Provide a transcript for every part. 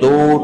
2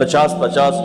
50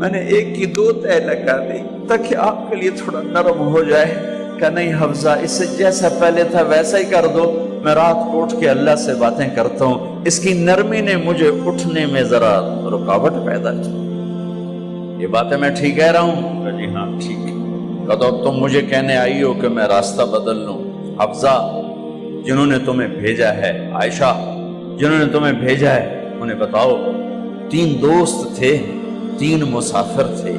میں نے ایک کی 2 تہ لگا دی تاکہ آپ کے لیے تھوڑا نرم ہو جائے۔ کہ نہیں حفظہ، اسے جیسا پہلے تھا ویسا ہی کر دو، میں رات کو اٹھ کے اللہ سے باتیں کرتا ہوں، اس کی نرمی نے مجھے اٹھنے میں ذرا رکاوٹ پیدا کی۔ یہ باتیں میں ٹھیک کہہ رہا ہوں؟ کہ جی ہاں ٹھیک ہے۔ کہ تو تم مجھے کہنے آئی ہو کہ میں راستہ بدل لوں؟ حفظہ، جنہوں نے تمہیں بھیجا ہے، عائشہ جنہوں نے تمہیں بھیجا ہے، انہیں بتاؤ 3 دوست تھے، 3 مسافر تھے،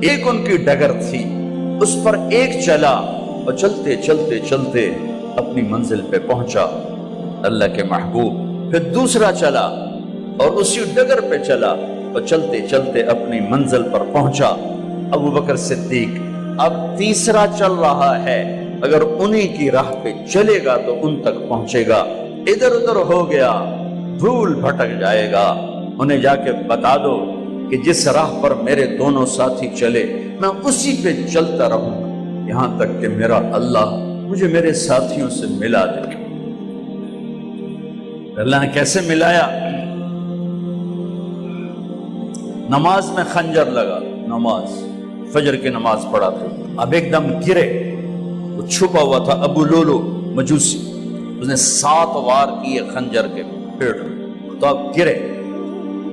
ایک ان کی ڈگر تھی، اس پر ایک چلا اور چلتے چلتے چلتے اپنی منزل پہ پہنچا اللہ کے محبوب، پھر دوسرا چلا اور اسی ڈگر پہ چلا اور چلتے چلتے اپنی منزل پر پہنچا ابو بکر صدیق۔ اب تیسرا چل رہا ہے، اگر انہی کی راہ پہ چلے گا تو ان تک پہنچے گا، ادھر ادھر ہو گیا بھول بھٹک جائے گا۔ انہیں جا کے بتا دو کہ جس راہ پر میرے دونوں ساتھی چلے میں اسی پہ چلتا رہوں گا یہاں تک کہ میرا اللہ مجھے میرے ساتھیوں سے ملا دے۔ اللہ نے کیسے ملایا؟ نماز میں خنجر لگا، نماز فجر کی نماز پڑھا تھا، اب ایک دم گرے، وہ چھپا ہوا تھا ابو لولو مجوسی، اس نے 7 وار کیے خنجر کے پیٹ میں، تو اب گرے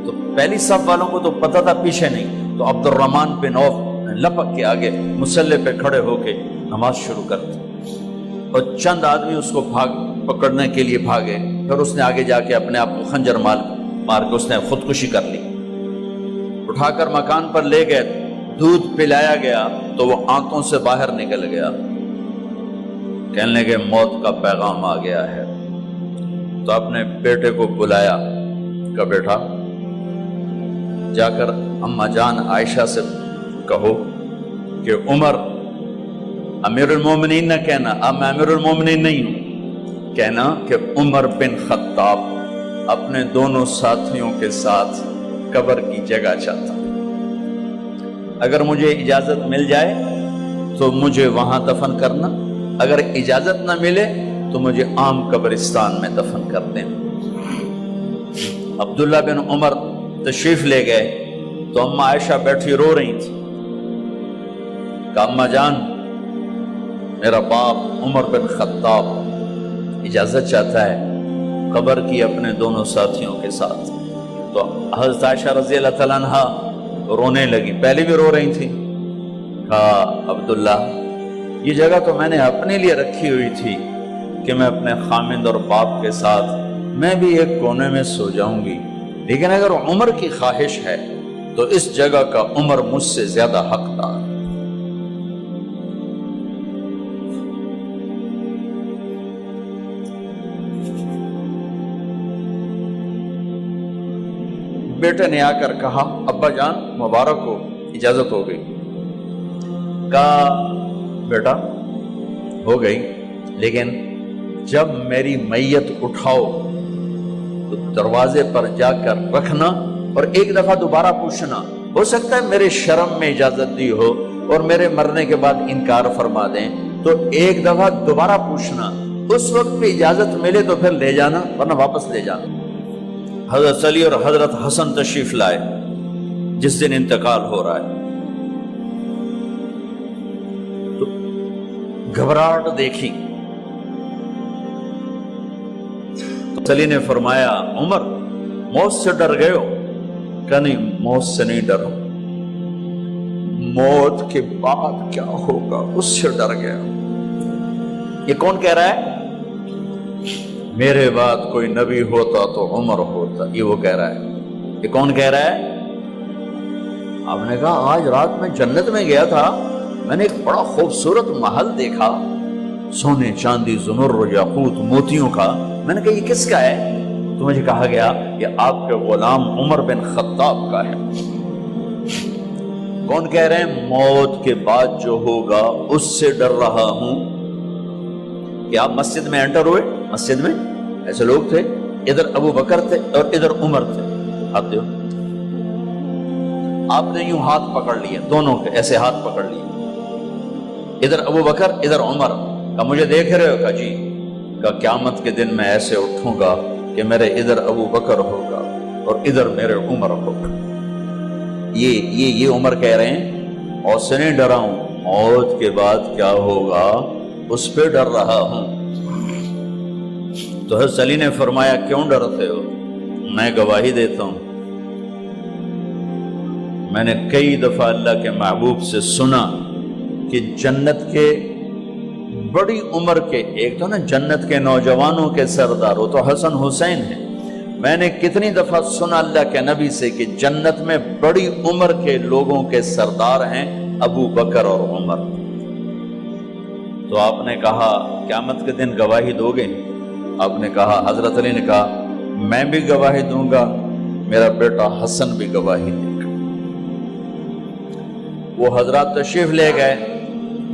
تو پہلی صف والوں کو تو پتہ تھا، پیچھے نہیں، تو عبد الرحمن بن عوف لپک کے آگے مصلی پہ کھڑے ہو کے نماز شروع کر دی، اور چند آدمی اس کو پکڑنے کے لیے بھاگے، پھر اس نے آگے جا کے اپنے آپ کو خنجر مار کے اس نے خودکشی کر لی۔ اٹھا کر مکان پر لے گئے، دودھ پلایا گیا تو وہ آنتوں سے باہر نکل گیا، کہنے لگے موت کا پیغام آ گیا ہے۔ تو اپنے بیٹے کو بلایا کہ بیٹا جا کر اماں جان عائشہ سے کہو کہ عمر امیر المومنین نہ کہنا، اب میں امیر المومنین نہیں ہوں، کہنا کہ عمر بن خطاب اپنے دونوں ساتھیوں کے ساتھ قبر کی جگہ چاہتا، اگر مجھے اجازت مل جائے تو مجھے وہاں دفن کرنا، اگر اجازت نہ ملے تو مجھے عام قبرستان میں دفن کر دیں۔ عبداللہ بن عمر تشریف لے گئے تو اماں عائشہ بیٹھی رو رہی تھی کہ اماں جان میرا باپ عمر بن خطاب اجازت چاہتا ہے قبر کی اپنے دونوں ساتھیوں کے ساتھ۔ تو حضرت عائشہ رضی اللہ تعالیٰ عنہ رونے لگی، پہلے بھی رو رہی تھی، کہا عبداللہ یہ جگہ تو میں نے اپنے لیے رکھی ہوئی تھی کہ میں اپنے خامند اور باپ کے ساتھ میں بھی ایک کونے میں سو جاؤں گی، لیکن اگر عمر کی خواہش ہے تو اس جگہ کا عمر مجھ سے زیادہ حقدار۔ بیٹے نے آ کر کہا ابا جان مبارک ہو، اجازت ہو گئی۔ کہا بیٹا ہو گئی، لیکن جب میری میت اٹھاؤ تو دروازے پر جا کر رکھنا اور ایک دفعہ دوبارہ پوچھنا، ہو سکتا ہے میرے شرم میں اجازت دی ہو اور میرے مرنے کے بعد انکار فرما دیں، تو ایک دفعہ دوبارہ پوچھنا، اس وقت بھی اجازت ملے تو پھر لے جانا ورنہ واپس لے جانا۔ حضرت علی اور حضرت حسن تشریف لائے جس دن انتقال ہو رہا ہے، تو گھبراہٹ دیکھی تو علی نے فرمایا عمر موت سے ڈر گئے ہو؟ کہ نہیں موت سے نہیں ڈرا، موت کے بعد کیا ہوگا اس سے ڈر گیا۔ یہ کون کہہ رہا ہے؟ میرے بعد کوئی نبی ہوتا تو عمر ہوتا، یہ وہ کہہ رہا ہے۔ یہ کون کہہ رہا ہے؟ آپ نے کہا آج رات میں جنت میں گیا تھا، میں نے ایک بڑا خوبصورت محل دیکھا، سونے چاندی زمر یاقوت موتیوں کا، میں نے کہا یہ کس کا ہے؟ تو مجھے کہا گیا یہ آپ کے غلام عمر بن خطاب کا ہے۔ کون کہہ رہے ہیں موت کے بعد جو ہوگا اس سے ڈر رہا ہوں؟ کہ آپ مسجد میں انٹر ہوئے، مسجد میں ایسے لوگ تھے، ادھر ابو بکر تھے اور ادھر عمر تھے، آپ دیو آپ نے یوں ہاتھ پکڑ لیے، دونوں کے ایسے ہاتھ پکڑ لیے، ادھر ابو بکر ادھر عمر، کہ مجھے دیکھ رہے ہو؟ کہ جی۔ کہ قیامت کے دن میں ایسے اٹھوں گا کہ میرے ادھر ابو بکر ہوگا اور ادھر میرے عمر ہوگا۔ یہ عمر کہہ رہے ہیں اور سے نہیں ڈرا ہوں، موت کے بعد کیا ہوگا اس پہ ڈر رہا ہوں۔ تو حضرت علی نے فرمایا کیوں ڈرتے ہو؟ میں گواہی دیتا ہوں، میں نے کئی دفعہ اللہ کے محبوب سے سنا کہ جنت کے بڑی عمر کے، ایک تو نا جنت کے نوجوانوں کے سردار، وہ تو حسن حسین ہیں، میں نے کتنی دفعہ سنا اللہ کے نبی سے کہ جنت میں بڑی عمر کے لوگوں کے سردار ہیں ابو بکر اور عمر۔ تو آپ نے کہا قیامت کے دن گواہی دو گے؟ آپ نے کہا، حضرت علی نے کہا میں بھی گواہی دوں گا، میرا بیٹا حسن بھی گواہی دے گا۔ وہ حضرات تشریف لے گئے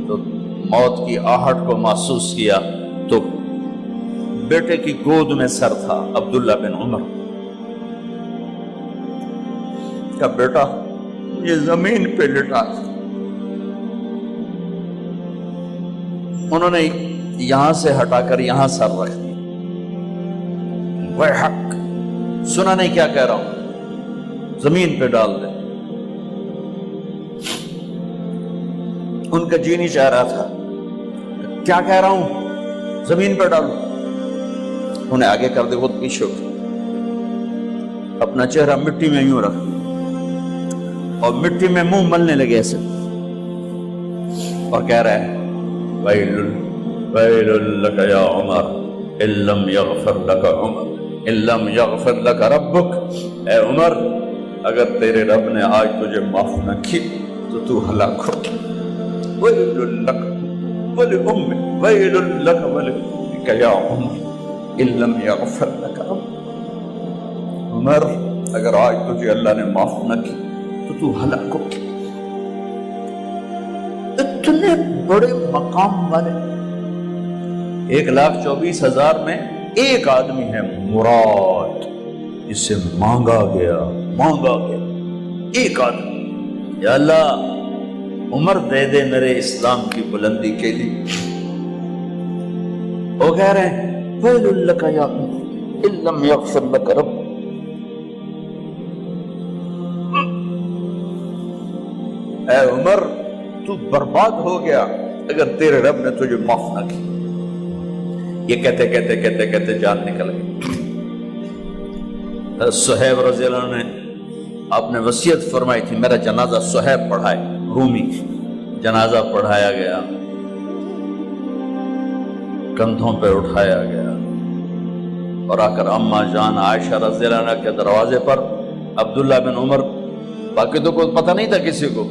تو موت کی آہٹ کو محسوس کیا تو بیٹے کی گود میں سر تھا عبداللہ بن عمر کا بیٹا، یہ زمین پہ لٹا تھا۔ انہوں نے یہاں سے ہٹا کر یہاں سر رکھ دیا۔ وہ حق سنا نہیں کیا کہہ رہا ہوں، زمین پہ ڈال دے۔ ان کا جی نہیں چاہ رہا تھا، کیا کہہ رہا ہوں، زمین پہ ڈالو۔ انہیں آگے کر دے، خود پیچھے اٹھ، اپنا چہرہ مٹی میں یوں رکھ اور مٹی میں منہ ملنے لگے ایسے، اور کہہ رہا ہے ویل لک یا عمر ان لم یغفر لک عمر ان لم یغفر لک ربک، اے عمر اگر تیرے رب نے آج تجھے معاف نہ کی تو ہلاک ہو۔ ویل لک ولأمک ویل لک ولأمک یا عمر ان لم یغفر لک ربک، عمر اگر آج تجھے اللہ نے معاف نہ کی تو ہلاک ہو۔ اتنے بڑے مقام والے 1,24,000 میں ایک آدمی ہے مراد، جس سے مانگا گیا ایک آدمی، یا اللہ عمر دے دے میرے اسلام کی بلندی کے لیے۔ وہ کہہ رہے ہیں ویل لک یا عمر ان لم یغفر لک رب، اے عمر تو برباد ہو گیا اگر تیرے رب نے تجھے معاف نہ کی۔ یہ کہتے کہتے کہتے کہتے جان نکل گئی۔ صہیب رضی اللہ عنہ نے آپ نے وصیت فرمائی تھی میرا جنازہ صہیب پڑھائے، رومی جنازہ پڑھایا گیا، کندھوں پہ اٹھایا گیا، اور آ کر اماں جان عائشہ رضی اللہ عنہ کے دروازے پر عبداللہ بن عمر، باقی تو کوئی پتہ نہیں تھا کسی کو،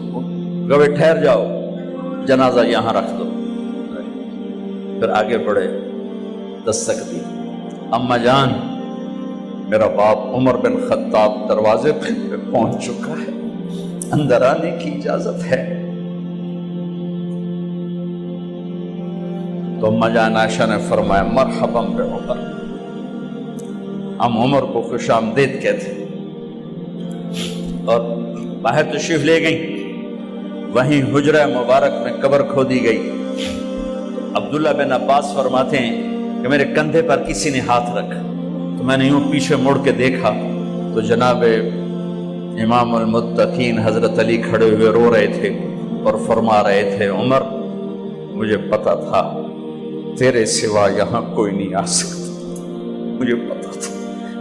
گوے ٹھہر جاؤ جنازہ یہاں رکھ دو۔ پھر آگے بڑھے، دستک دی، اماں جان میرا باپ عمر بن خطاب دروازے پہ پہنچ چکا ہے، اندر آنے کی اجازت ہے۔ تو اماں جان عائشہ نے فرمایا مرحبا بعمر، ہم عمر کو خوش آمدید کہتے، اور باہر تشریف لے گئیں۔ وہیں حجرہ مبارک میں قبر کھودی گئی۔ عبداللہ بن عباس فرماتے ہیں کہ میرے کندھے پر کسی نے ہاتھ رکھا تو میں نے یوں پیچھے مڑ کے دیکھا تو جناب امام المتقین حضرت علی کھڑے ہوئے رو رہے تھے اور فرما رہے تھے عمر مجھے پتا تھا تیرے سوا یہاں کوئی نہیں آ سکتا، مجھے پتا تھا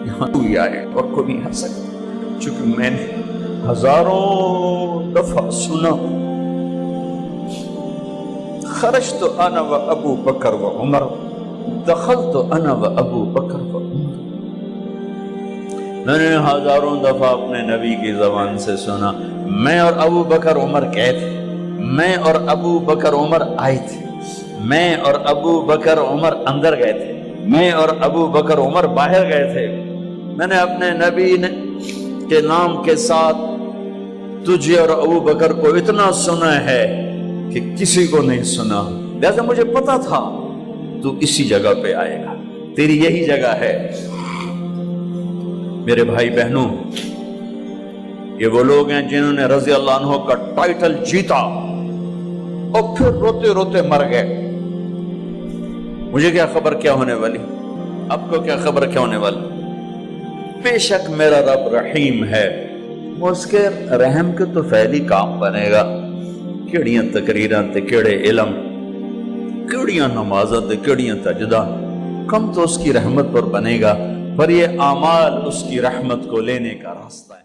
یہاں تو ہی آئے اور کوئی نہیں آ سکتا، چونکہ میں نے ہزاروں دفعہ سنا خرجت انا و ابو بکر و عمر دخلت انا و ابو بکر و عمر، میں نے ہزاروں دفعہ اپنے نبی کی زبان سے سنا میں اور ابو بکر عمر گئے تھے، میں اور ابو بکر عمر آئے تھے، میں اور ابو بکر عمر اندر گئے تھے، میں اور ابو بکر عمر باہر گئے تھے، میں نے اپنے نبی کے نام کے ساتھ تجھے اور ابو بکر کو اتنا سنا ہے کہ کسی کو نہیں سنا، لہذا مجھے پتا تھا تو اسی جگہ پہ آئے گا، تیری یہی جگہ ہے۔ میرے بھائی بہنوں، یہ وہ لوگ ہیں جنہوں نے رضی اللہ عنہ کا ٹائٹل جیتا اور پھر روتے روتے مر گئے۔ مجھے کیا خبر کیا ہونے والی، آپ کو کیا خبر کیا ہونے والی؟ بے شک میرا رب رحیم ہے، اس کے رحم کے تو فعلی کام بنے گا، کیڑیاں تقریراں تے کیڑے علم، کیڑیاں نمازاں تے کیڑیاں تجدہ، کم تو اس کی رحمت پر بنے گا، پر یہ اعمال اس کی رحمت کو لینے کا راستہ ہے۔